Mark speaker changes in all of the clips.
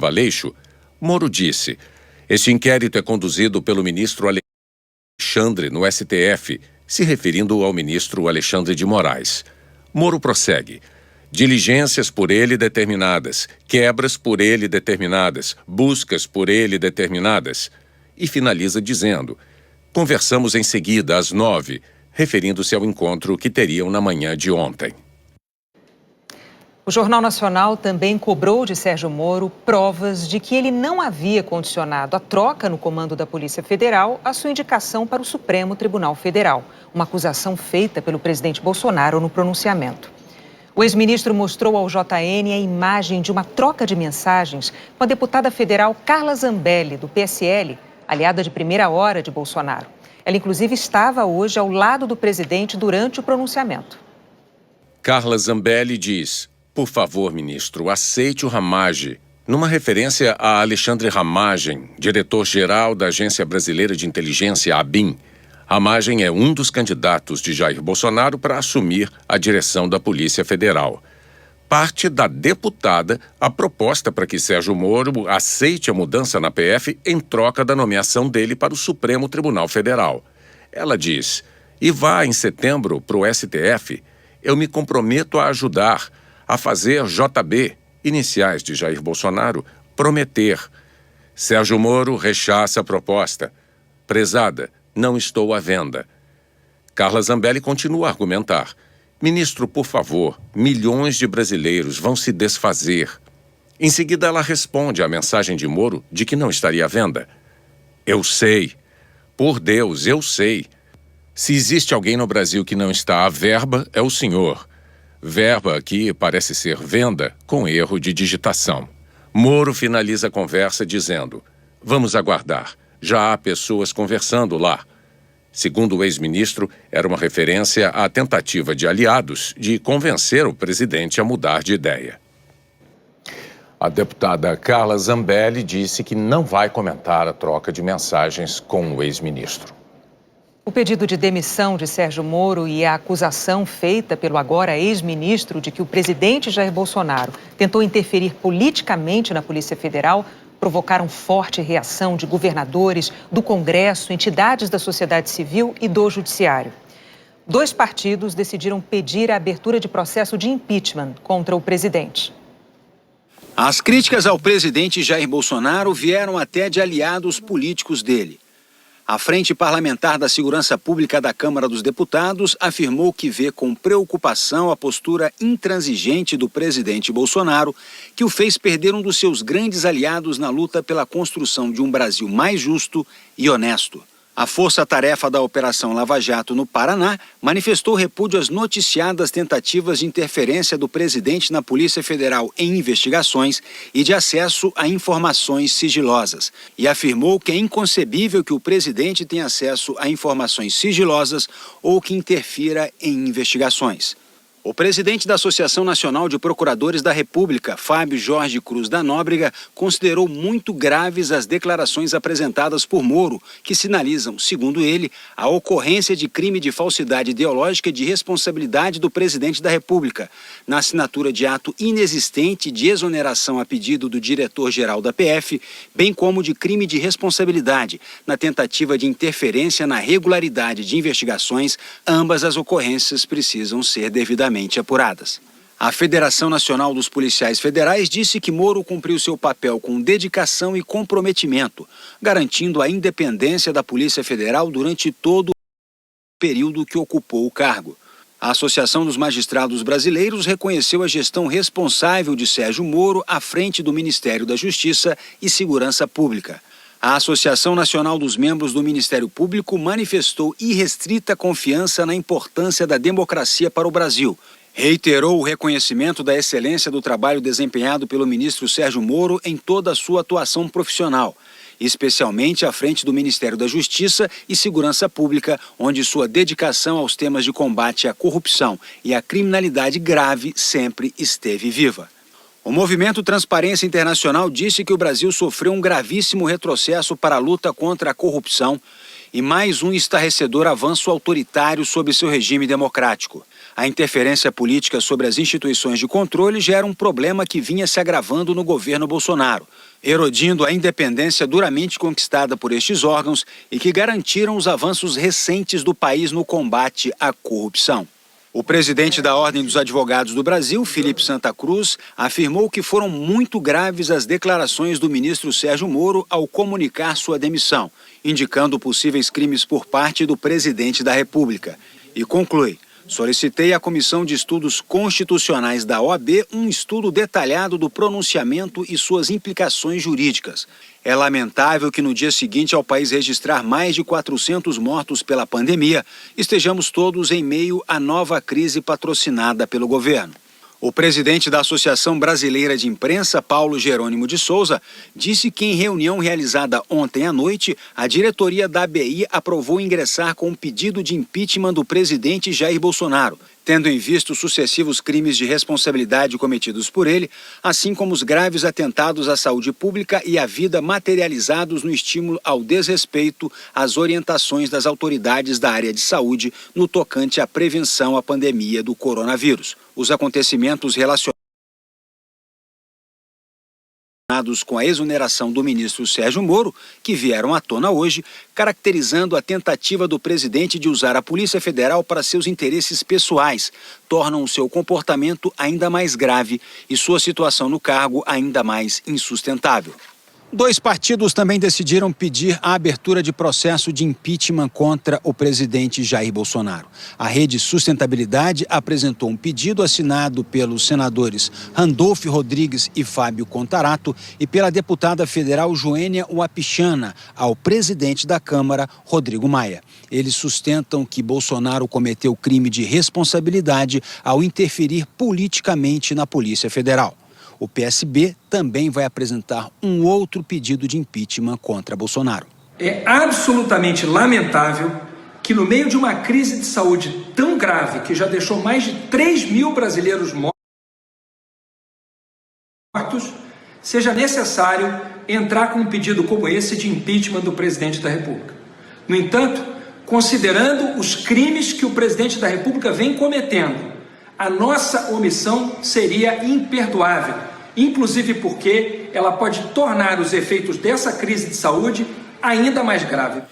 Speaker 1: Aleixo, Moro disse: este inquérito é conduzido pelo ministro Alexandre no STF, se referindo ao ministro Alexandre de Moraes. Moro prossegue: diligências por ele determinadas, quebras por ele determinadas, buscas por ele determinadas. E finaliza dizendo: conversamos em seguida às 9h, referindo-se ao encontro que teriam na manhã de ontem.
Speaker 2: O Jornal Nacional também cobrou de Sérgio Moro provas de que ele não havia condicionado a troca no comando da Polícia Federal à sua indicação para o Supremo Tribunal Federal, uma acusação feita pelo presidente Bolsonaro no pronunciamento. O ex-ministro mostrou ao JN a imagem de uma troca de mensagens com a deputada federal Carla Zambelli, do PSL, aliada de primeira hora de Bolsonaro. Ela, inclusive, estava hoje ao lado do presidente durante o pronunciamento.
Speaker 1: Carla Zambelli diz: por favor, ministro, aceite o Ramage, numa referência a Alexandre Ramagem, diretor-geral da Agência Brasileira de Inteligência, ABIN. Ramagem é um dos candidatos de Jair Bolsonaro para assumir a direção da Polícia Federal. Parte da deputada a proposta para que Sérgio Moro aceite a mudança na PF em troca da nomeação dele para o Supremo Tribunal Federal. Ela diz: e vá em setembro para o STF, eu me comprometo a ajudar a fazer JB, iniciais de Jair Bolsonaro, prometer. Sérgio Moro rechaça a proposta. Prezada, não estou à venda. Carla Zambelli continua a argumentar: ministro, por favor, milhões de brasileiros vão se desfazer. Em seguida, ela responde à mensagem de Moro de que não estaria à venda. Eu sei. Por Deus, eu sei. Se existe alguém no Brasil que não está à verba, é o senhor. Verba aqui parece ser venda com erro de digitação. Moro finaliza a conversa dizendo: vamos aguardar. Já há pessoas conversando lá. Segundo o ex-ministro, era uma referência à tentativa de aliados de convencer o presidente a mudar de ideia. A deputada Carla Zambelli disse que não vai comentar a troca de mensagens com o ex-ministro.
Speaker 2: O pedido de demissão de Sérgio Moro e a acusação feita pelo agora ex-ministro de que o presidente Jair Bolsonaro tentou interferir politicamente na Polícia Federal provocaram forte reação de governadores, do Congresso, entidades da sociedade civil e do Judiciário. 2 partidos decidiram pedir a abertura de processo de impeachment contra o presidente.
Speaker 3: As críticas ao presidente Jair Bolsonaro vieram até de aliados políticos dele. A Frente Parlamentar da Segurança Pública da Câmara dos Deputados afirmou que vê com preocupação a postura intransigente do presidente Bolsonaro, que o fez perder um dos seus grandes aliados na luta pela construção de um Brasil mais justo e honesto. A força-tarefa da Operação Lava Jato no Paraná manifestou repúdio às noticiadas tentativas de interferência do presidente na Polícia Federal em investigações e de acesso a informações sigilosas, e afirmou que é inconcebível que o presidente tenha acesso a informações sigilosas ou que interfira em investigações. O presidente da Associação Nacional de Procuradores da República, Fábio Jorge Cruz da Nóbrega, considerou muito graves as declarações apresentadas por Moro, que sinalizam, segundo ele, a ocorrência de crime de falsidade ideológica e de responsabilidade do presidente da República, na assinatura de ato inexistente de exoneração a pedido do diretor-geral da PF, bem como de crime de responsabilidade, na tentativa de interferência na regularidade de investigações. Ambas as ocorrências precisam ser devidamente apuradas. A Federação Nacional dos Policiais Federais disse que Moro cumpriu seu papel com dedicação e comprometimento, garantindo a independência da Polícia Federal durante todo o período que ocupou o cargo. A Associação dos Magistrados Brasileiros reconheceu a gestão responsável de Sérgio Moro à frente do Ministério da Justiça e Segurança Pública. A Associação Nacional dos Membros do Ministério Público manifestou irrestrita confiança na importância da democracia para o Brasil. Reiterou o reconhecimento da excelência do trabalho desempenhado pelo ministro Sérgio Moro em toda a sua atuação profissional, especialmente à frente do Ministério da Justiça e Segurança Pública, onde sua dedicação aos temas de combate à corrupção e à criminalidade grave sempre esteve viva. O movimento Transparência Internacional disse que o Brasil sofreu um gravíssimo retrocesso para a luta contra a corrupção e mais um estarrecedor avanço autoritário sob seu regime democrático. A interferência política sobre as instituições de controle já era um problema que vinha se agravando no governo Bolsonaro. erodindo a independência duramente conquistada por estes órgãos e que garantiram os avanços recentes do país no combate à corrupção. O presidente da Ordem dos Advogados do Brasil, Felipe Santa Cruz, afirmou que foram muito graves as declarações do ministro Sérgio Moro ao comunicar sua demissão, indicando possíveis crimes por parte do presidente da República. E conclui: solicitei à Comissão de Estudos Constitucionais da OAB um estudo detalhado do pronunciamento e suas implicações jurídicas. É lamentável que no dia seguinte ao país registrar mais de 400 mortos pela pandemia, estejamos todos em meio à nova crise patrocinada pelo governo. O presidente da Associação Brasileira de Imprensa, Paulo Jerônimo de Souza, disse que em reunião realizada ontem à noite, a diretoria da ABI aprovou ingressar com um pedido de impeachment do presidente Jair Bolsonaro, tendo em vista os sucessivos crimes de responsabilidade cometidos por ele, assim como os graves atentados à saúde pública e à vida materializados no estímulo ao desrespeito às orientações das autoridades da área de saúde no tocante à prevenção à pandemia do coronavírus. Os acontecimentos relacionados com a exoneração do ministro Sérgio Moro, que vieram à tona hoje, caracterizando a tentativa do presidente de usar a Polícia Federal para seus interesses pessoais, tornam o seu comportamento ainda mais grave e sua situação no cargo ainda mais insustentável. Dois partidos também decidiram pedir a abertura de processo de impeachment contra o presidente Jair Bolsonaro. A Rede Sustentabilidade apresentou um pedido assinado pelos senadores Randolfo Rodrigues e Fábio Contarato e pela deputada federal Joênia Wapichana ao presidente da Câmara, Rodrigo Maia. Eles sustentam que Bolsonaro cometeu crime de responsabilidade ao interferir politicamente na Polícia Federal. O PSB também vai apresentar um outro pedido de impeachment contra Bolsonaro.
Speaker 4: É absolutamente lamentável que no meio de uma crise de saúde tão grave, que já deixou mais de 3 mil brasileiros mortos, seja necessário entrar com um pedido como esse de impeachment do presidente da República. No entanto, considerando os crimes que o presidente da República vem cometendo, a nossa omissão seria imperdoável, inclusive porque ela pode tornar os efeitos dessa crise de saúde ainda mais grave.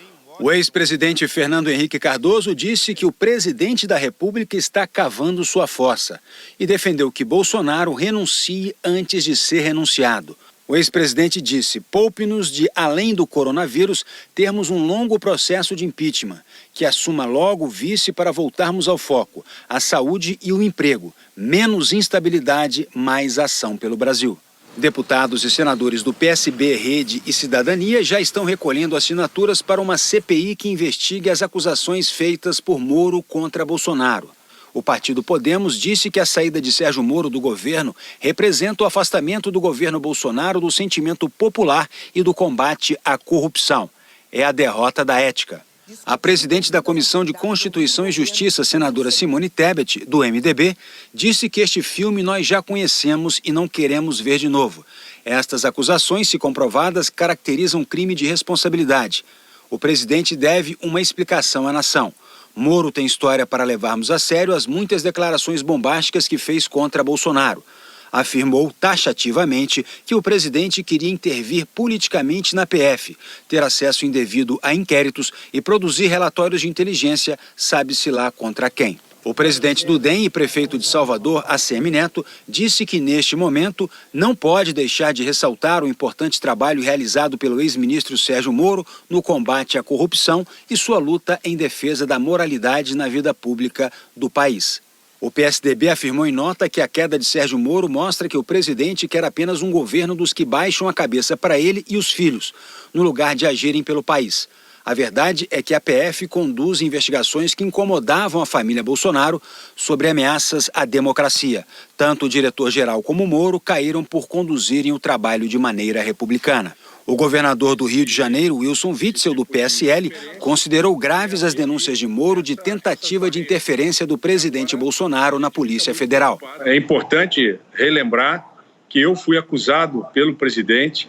Speaker 3: O ex-presidente Fernando Henrique Cardoso disse que o presidente da República está cavando sua fossa e defendeu que Bolsonaro renuncie antes de ser renunciado. O ex-presidente disse: poupe-nos de, além do coronavírus, termos um longo processo de impeachment, que assuma logo o vice para voltarmos ao foco, a saúde e o emprego, menos instabilidade, mais ação pelo Brasil. Deputados e senadores do PSB, Rede e Cidadania já estão recolhendo assinaturas para uma CPI que investigue as acusações feitas por Moro contra Bolsonaro. O partido Podemos disse que a saída de Sérgio Moro do governo representa o afastamento do governo Bolsonaro do sentimento popular e do combate à corrupção. É a derrota da ética. A presidente da Comissão de Constituição e Justiça, senadora Simone Tebet, do MDB, disse que este filme nós já conhecemos e não queremos ver de novo. Estas acusações, se comprovadas, caracterizam crime de responsabilidade. O presidente deve uma explicação à nação. Moro tem história para levarmos a sério as muitas declarações bombásticas que fez contra Bolsonaro. Afirmou taxativamente que o presidente queria intervir politicamente na PF, ter acesso indevido a inquéritos e produzir relatórios de inteligência, sabe-se lá contra quem. O presidente do DEM e prefeito de Salvador, ACM Neto, disse que neste momento não pode deixar de ressaltar o importante trabalho realizado pelo ex-ministro Sérgio Moro no combate à corrupção e sua luta em defesa da moralidade na vida pública do país. O PSDB afirmou em nota que a queda de Sérgio Moro mostra que o presidente quer apenas um governo dos que baixam a cabeça para ele e os filhos, no lugar de agirem pelo país. A verdade é que a PF conduz investigações que incomodavam a família Bolsonaro sobre ameaças à democracia. Tanto o diretor-geral como Moro caíram por conduzirem o trabalho de maneira republicana. O governador do Rio de Janeiro, Wilson Witzel, do PSL, considerou graves as denúncias de Moro de tentativa de interferência do presidente Bolsonaro na Polícia Federal.
Speaker 5: É importante relembrar que eu fui acusado pelo presidente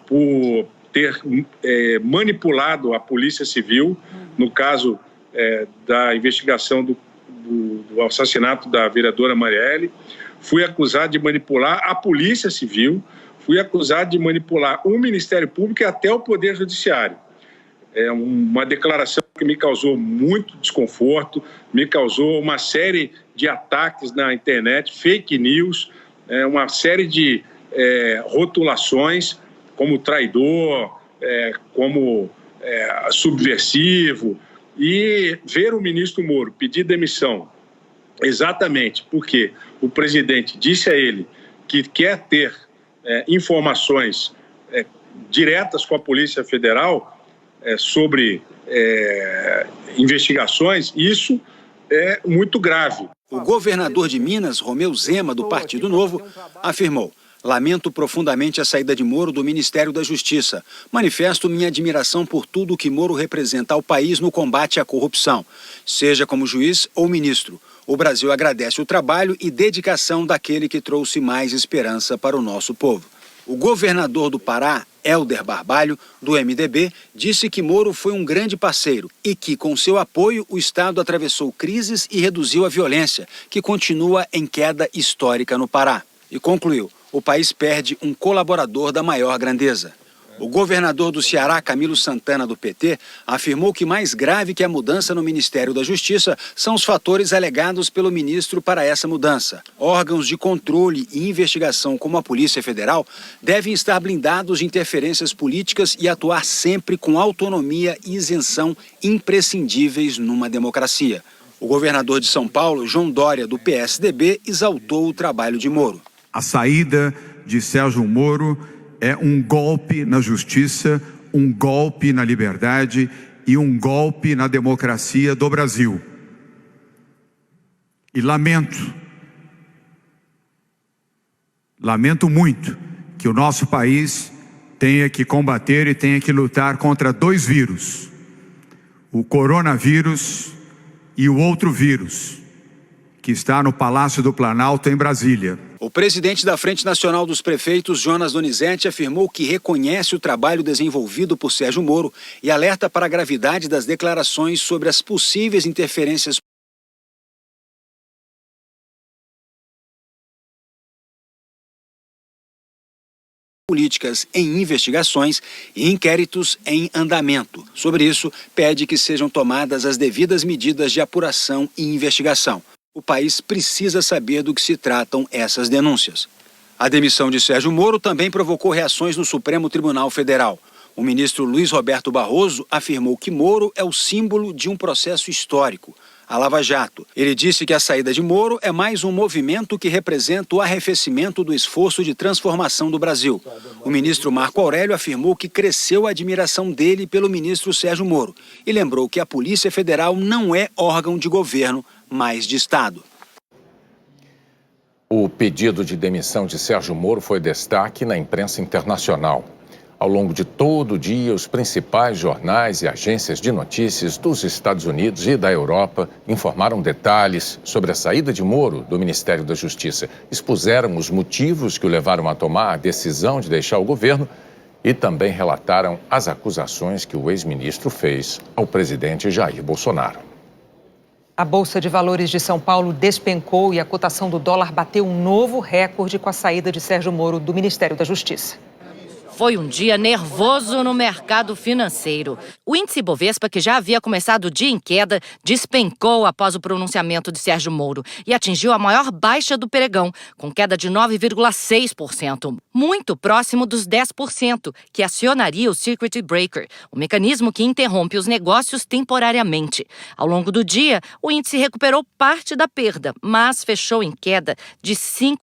Speaker 5: por ter manipulado a Polícia Civil no caso da investigação do assassinato da vereadora Marielle. Fui acusado de manipular a Polícia Civil fui acusado de manipular o Ministério Público e até o Poder Judiciário. É uma declaração que me causou muito desconforto, me causou uma série de ataques na internet, fake news, uma série de rotulações como traidor, como subversivo. E ver o ministro Moro pedir demissão exatamente porque o presidente disse a ele que quer ter informações diretas com a Polícia Federal sobre investigações, isso é muito grave.
Speaker 3: O governador de Minas, Romeu Zema, do Partido Novo, afirmou: lamento profundamente a saída de Moro do Ministério da Justiça. Manifesto minha admiração por tudo que Moro representa ao país no combate à corrupção, seja como juiz ou ministro. O Brasil agradece o trabalho e dedicação daquele que trouxe mais esperança para o nosso povo. O governador do Pará, Helder Barbalho, do MDB, disse que Moro foi um grande parceiro e que, com seu apoio, o Estado atravessou crises e reduziu a violência, que continua em queda histórica no Pará. E concluiu: o país perde um colaborador da maior grandeza. O governador do Ceará, Camilo Santana, do PT, afirmou que mais grave que a mudança no Ministério da Justiça são os fatores alegados pelo ministro para essa mudança. Órgãos de controle e investigação como a Polícia Federal devem estar blindados de interferências políticas e atuar sempre com autonomia e isenção imprescindíveis numa democracia. O governador de São Paulo, João Dória, do PSDB, exaltou o trabalho de Moro.
Speaker 6: A saída de Sérgio Moro é um golpe na justiça, um golpe na liberdade e um golpe na democracia do Brasil. E lamento muito que o nosso país tenha que combater e tenha que lutar contra dois vírus: o coronavírus e o outro vírus, que está no Palácio do Planalto, em Brasília.
Speaker 3: O presidente da Frente Nacional dos Prefeitos, Jonas Donizete, afirmou que reconhece o trabalho desenvolvido por Sérgio Moro e alerta para a gravidade das declarações sobre as possíveis interferências políticas em investigações e inquéritos em andamento. Sobre isso, pede que sejam tomadas as devidas medidas de apuração e investigação. O país precisa saber do que se tratam essas denúncias. A demissão de Sérgio Moro também provocou reações no Supremo Tribunal Federal. O ministro Luiz Roberto Barroso afirmou que Moro é o símbolo de um processo histórico, a Lava Jato. Ele disse que a saída de Moro é mais um movimento que representa o arrefecimento do esforço de transformação do Brasil. O ministro Marco Aurélio afirmou que cresceu a admiração dele pelo ministro Sérgio Moro e lembrou que a Polícia Federal não é órgão de governo, mas de Estado.
Speaker 1: O pedido de demissão de Sérgio Moro foi destaque na imprensa internacional. Ao longo de todo o dia, os principais jornais e agências de notícias dos Estados Unidos e da Europa informaram detalhes sobre a saída de Moro do Ministério da Justiça. Expuseram os motivos que o levaram a tomar a decisão de deixar o governo e também relataram as acusações que o ex-ministro fez ao presidente Jair Bolsonaro.
Speaker 2: A Bolsa de Valores de São Paulo despencou e a cotação do dólar bateu um novo recorde com a saída de Sérgio Moro do Ministério da Justiça.
Speaker 7: Foi um dia nervoso no mercado financeiro. O índice Bovespa, que já havia começado o dia em queda, despencou após o pronunciamento de Sérgio Moro e atingiu a maior baixa do pregão, com queda de 9,6%, muito próximo dos 10%, que acionaria o Circuit Breaker, o mecanismo que interrompe os negócios temporariamente. Ao longo do dia, o índice recuperou parte da perda, mas fechou em queda de 5